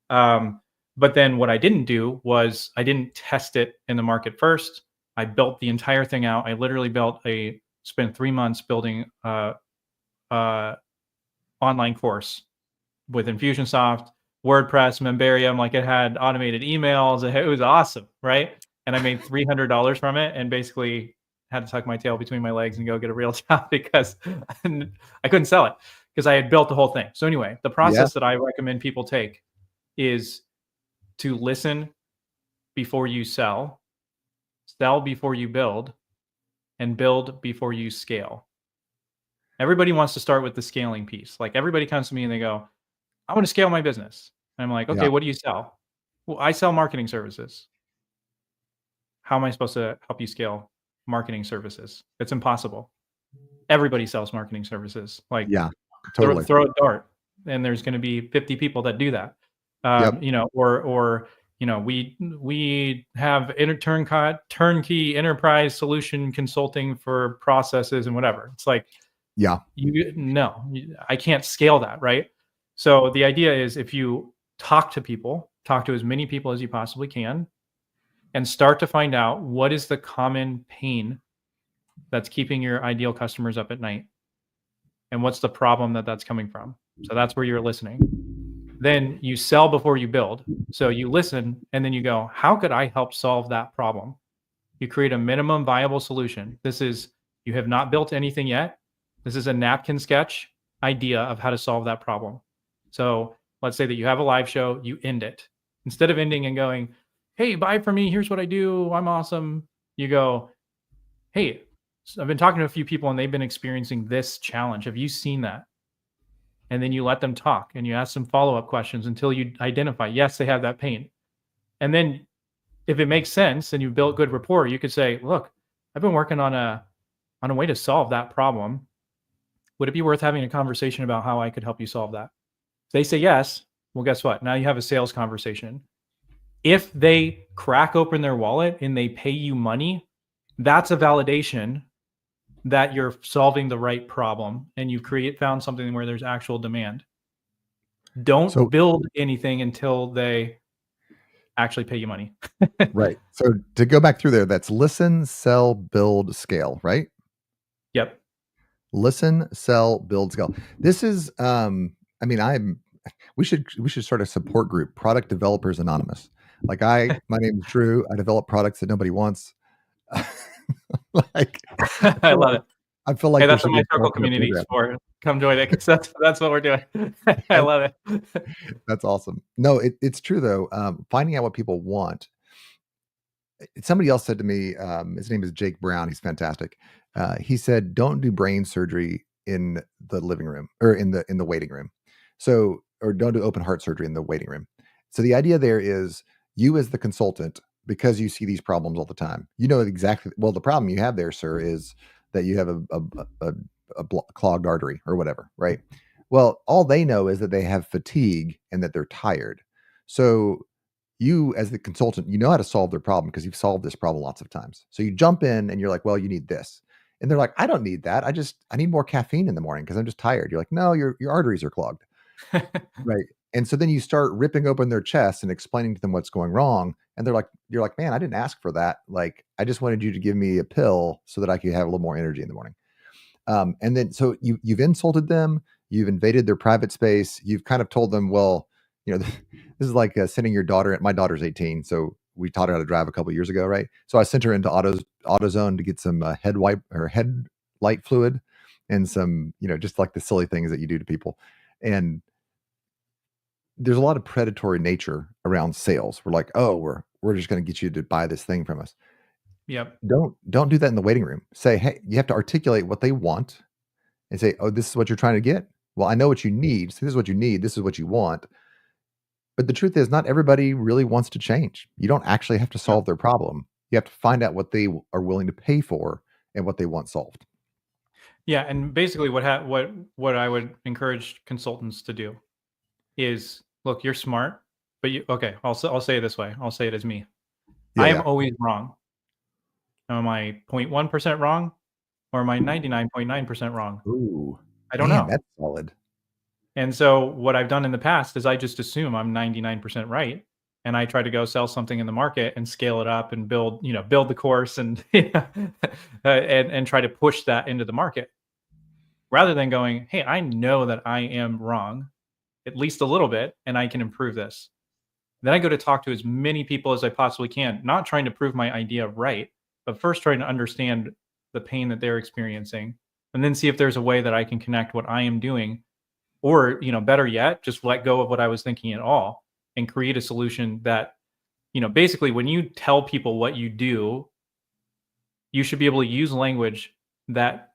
Um, but then what I didn't do was I didn't test it in the market first. I built the entire thing out. I literally spent 3 months building a online course with Infusionsoft, WordPress, Membarium. Like, it had automated emails. It was awesome, right? And I made $300 from it, and basically had to tuck my tail between my legs and go get a real job because I couldn't sell it because I had built the whole thing. So anyway, the Yeah. process that I recommend people take is to listen before you sell before you build, and build before you scale. Everybody wants to start with the scaling piece. Like, everybody comes to me and they go, I want to scale my business. And I'm like, okay, Yeah. what do you sell? Well, I sell marketing services. How am I supposed to help you scale marketing services? It's impossible. Everybody sells marketing services. Like, Yeah. Totally. throw a dart, and there's going to be 50 people that do that. Yep. Or we have turnkey enterprise solution consulting for processes and whatever. It's like, Yeah. I can't scale that, right? So the idea is, if you talk to as many people as you possibly can, and start to find out what is the common pain that's keeping your ideal customers up at night, and what's the problem that's coming from. So that's where you're listening. Then you sell before you build. So you listen, and then you go, how could I help solve that problem? You create a minimum viable solution. You have not built anything yet. This is a napkin sketch idea of how to solve that problem. So let's say that you have a live show, you end it. Instead of ending and going, hey, buy from me, here's what I do, I'm awesome, you go, hey, I've been talking to a few people and they've been experiencing this challenge. Have you seen that? And then you let them talk and you ask them follow-up questions until you identify, yes, they have that pain. And then if it makes sense and you've built good rapport, you could say, look, I've been working on a way to solve that problem. Would it be worth having a conversation about how I could help you solve that? If they say yes, well, guess what? Now you have a sales conversation. If they crack open their wallet and they pay you money, that's a validation that you're solving the right problem and you found something where there's actual demand. Don't So, build anything until they actually pay you money. right. So to go back through there, that's listen, sell, build, scale, right? Yep. Listen, sell, build, scale. This is I mean, we should start a support group, Product Developers Anonymous. Like, my name is Drew. I develop products that nobody wants. Like, I love it. I feel Hey, like there that's should what be my a circle software community is program. for. Come join it, because that's what we're doing. I That- love it. That's awesome. No, it's true though. Finding out what people want. Somebody else said to me, his name is Jake Brown. He's fantastic. He said, "Don't do brain surgery in the living room or in the waiting room." So, or don't do open heart surgery in the waiting room. So the idea there is, you as the consultant, because you see these problems all the time, you know exactly. Well, the problem you have there, sir, is that you have a clogged artery or whatever, right? Well, all they know is that they have fatigue and that they're tired. So you, as the consultant, you know how to solve their problem because you've solved this problem lots of times. So you jump in and you're like, well, you need this. And they're like, I don't need that. I need more caffeine in the morning because I'm just tired. You're like, no, your arteries are clogged. Right. And so then you start ripping open their chest and explaining to them what's going wrong. And you're like, man, I didn't ask for that. Like, I just wanted you to give me a pill so that I could have a little more energy in the morning. And then so you've insulted them, you've invaded their private space, you've kind of told them, well, this is like sending your daughter. My daughter's 18, so we taught her how to drive a couple years ago, right? So I sent her into AutoZone to get some head wipe or head light fluid and some, just like the silly things that you do to people. And there's a lot of predatory nature around sales. We're like, oh, we're just going to get you to buy this thing from us. Yep. Don't do that in the waiting room. Say, "Hey," you have to articulate what they want and say, "Oh, this is what you're trying to get? Well, I know what you need. So this is what you need. This is what you want." But the truth is not everybody really wants to change. You don't actually have to Yep. solve their problem. You have to find out what they are willing to pay for and what they want solved. Yeah, and basically what I would encourage consultants to do is, look, you're smart, but okay, I'll say it this way. I'll say it as me. Yeah, I am yeah. always wrong. Now, am I 0.1% wrong or am I 99.9% wrong? Ooh, I don't man, know. that's solid. And so what I've done in the past is I just assume I'm 99% right, and I try to go sell something in the market and scale it up and build the course and and try to push that into the market rather than going, "Hey, I know that I am wrong at least a little bit and I can improve this." Then I go to talk to as many people as I possibly can, not trying to prove my idea right, but first trying to understand the pain that they're experiencing and then see if there's a way that I can connect what I am doing, or better yet, just let go of what I was thinking at all and create a solution that, basically when you tell people what you do, you should be able to use language that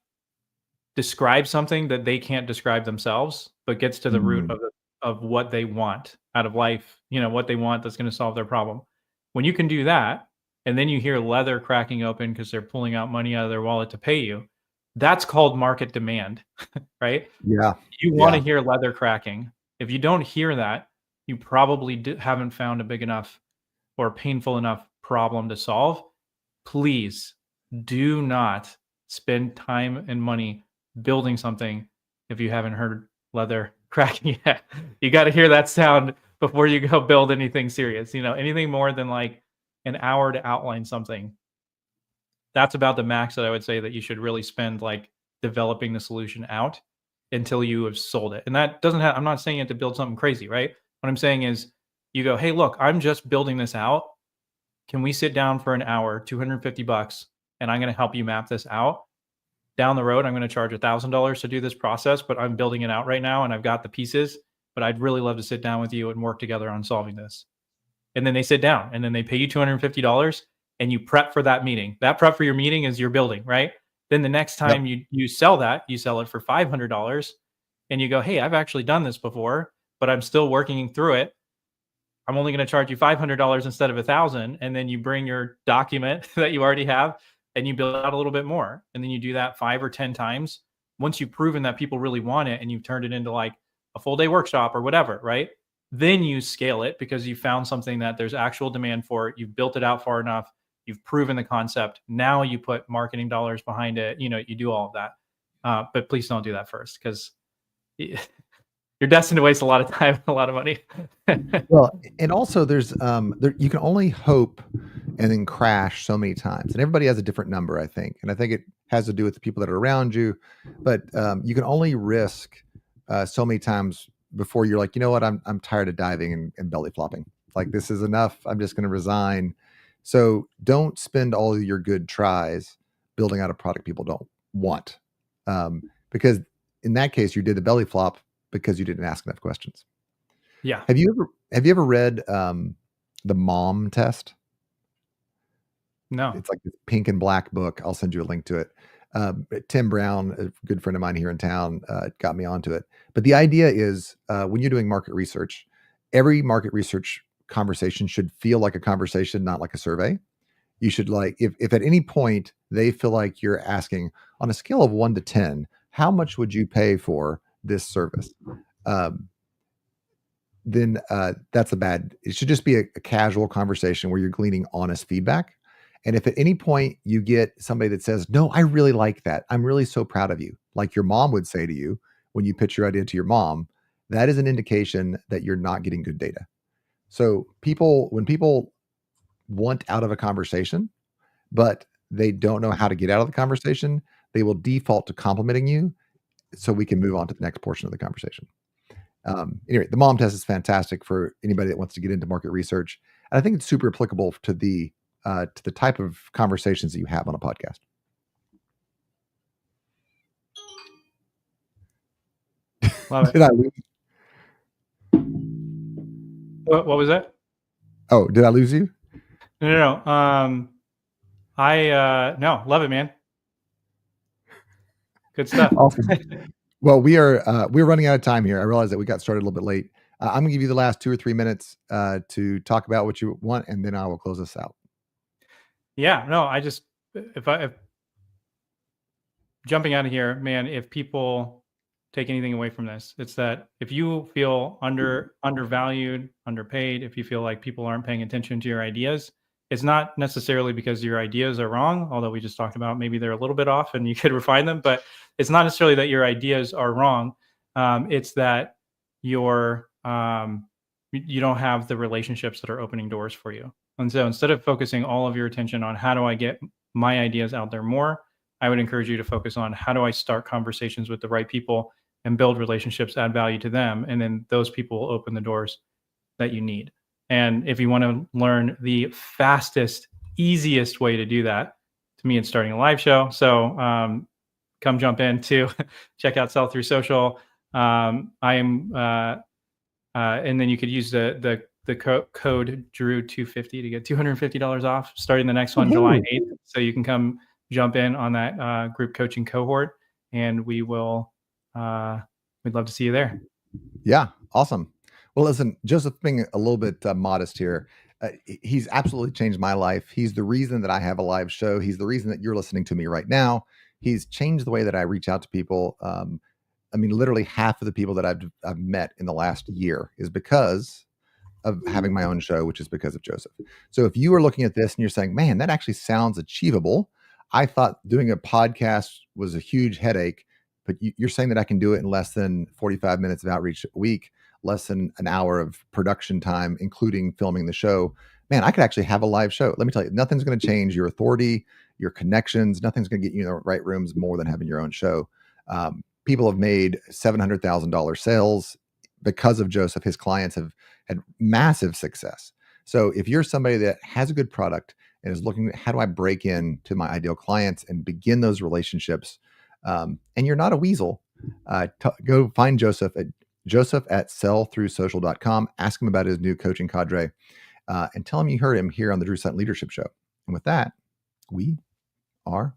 describes something that they can't describe themselves, but gets to the root Mm, of what they want out of life, what they want that's going to solve their problem. When you can do that, and then you hear leather cracking open because they're pulling out money out of their wallet to pay you, that's called market demand, right? yeah, You want to yeah. hear leather cracking. If you don't hear that, you probably haven't found a big enough or painful enough problem to solve. Please do not spend time and money building something if you haven't heard leather cracking yet. You got to hear that sound before you go build anything serious. Anything more than like an hour to outline something, that's about the max that I would say that you should really spend, like, developing the solution out until you have sold it. And that doesn't have I'm not saying you have to build something crazy, right? What I'm saying is you go, "Hey, look, I'm just building this out. Can we sit down for an hour, $250, and I'm gonna help you map this out? Down the road, I'm gonna charge $1,000 to do this process, but I'm building it out right now and I've got the pieces, but I'd really love to sit down with you and work together on solving this." And then they sit down and then they pay you $250 and you prep for that meeting. That prep for your meeting is your building, right? Then the next Yep. time you sell that, you sell it for $500 and you go, "Hey, I've actually done this before, but I'm still working through it. I'm only going to charge you $500 instead of 1,000." And then you bring your document that you already have and you build out a little bit more. And then you do that 5 or 10 times. Once you've proven that people really want it and you've turned it into like a full day workshop or whatever, right? Then you scale it because you found something that there's actual demand for it. You've built it out far enough. You've proven the concept. Now you put marketing dollars behind it. You do all of that. But please don't do that first because you're destined to waste a lot of time and a lot of money. Well, and also there's there you can only hope and then crash so many times. And everybody has a different number, I think. And I think it has to do with the people that are around you. But you can only risk so many times before you're like, you know what, I'm tired of diving and belly flopping. Like this is enough. I'm just going to resign. So don't spend all of your good tries building out a product people don't want, because in that case you did the belly flop because you didn't ask enough questions. Yeah. Have you ever read the Mom Test? No. It's like this pink and black book. I'll send you a link to it. Tim Brown, a good friend of mine here in town, got me onto it. But the idea is, when you're doing market research, every market research conversation should feel like a conversation, not like a survey. You should like if at any point they feel like you're asking on a scale of 1 to 10, how much would you pay for this service? Um, then that's a bad. It should just be a casual conversation where you're gleaning honest feedback. And if at any point you get somebody that says, "No, I really like that. I'm really so proud of you," like your mom would say to you when you pitch your idea to your mom, that is an indication that you're not getting good data. So when people want out of a conversation, but they don't know how to get out of the conversation, they will default to complimenting you so we can move on to the next portion of the conversation. Anyway, the mom test is fantastic for anybody that wants to get into market research. And I think it's super applicable to the type of conversations that you have on a podcast. Love it. Did I lose? What was that? Oh, did I lose you? No, no, no. No, love it, man. Good stuff. Awesome. Well, we're running out of time here. I realize that we got started a little bit late. I'm gonna give you the last 2 or 3 minutes to talk about what you want, and then I will close us out. Yeah, no, I just if jumping out of here, man, if people take anything away from this, it's that if you feel undervalued, underpaid, if you feel like people aren't paying attention to your ideas, it's not necessarily because your ideas are wrong, although we just talked about maybe they're a little bit off and you could refine them, but it's not necessarily that your ideas are wrong. It's that you're you don't have the relationships that are opening doors for you. And so instead of focusing all of your attention on how do I get my ideas out there more, I would encourage you to focus on how do I start conversations with the right people and build relationships, add value to them. And then those people will open the doors that you need. And if you want to learn the fastest, easiest way to do that, to me, it's starting a live show. So come jump in to check out Sell Through Social. I am, and then you could use the code Drew250 to get $250 off starting the next one, July 8th. So you can come jump in on that group coaching cohort, and we will we'd love to see you there. Yeah, awesome. Well, listen, Joseph, being a little bit modest here, he's absolutely changed my life. He's the reason that I have a live show. He's the reason that you're listening to me right now. He's changed the way that I reach out to people. I mean, literally half of the people that I've met in the last year is because of having my own show, which is because of Joseph. So if you are looking at this and you're saying, man, that actually sounds achievable. I thought doing a podcast was a huge headache, but you're saying that I can do it in less than 45 minutes of outreach a week, less than an hour of production time, including filming the show. Man, I could actually have a live show. Let me tell you, nothing's going to change your authority, your connections. Nothing's going to get you in the right rooms more than having your own show. People have made $700,000 sales because of Joseph. His clients have had massive success. So if you're somebody that has a good product and is looking at how do I break in to my ideal clients and begin those relationships, and you're not a weasel, go find Joseph at sellthroughsocial.com. Ask him about his new coaching cadre, and tell him you heard him here on the Drew Sutton Leadership Show. And with that, we are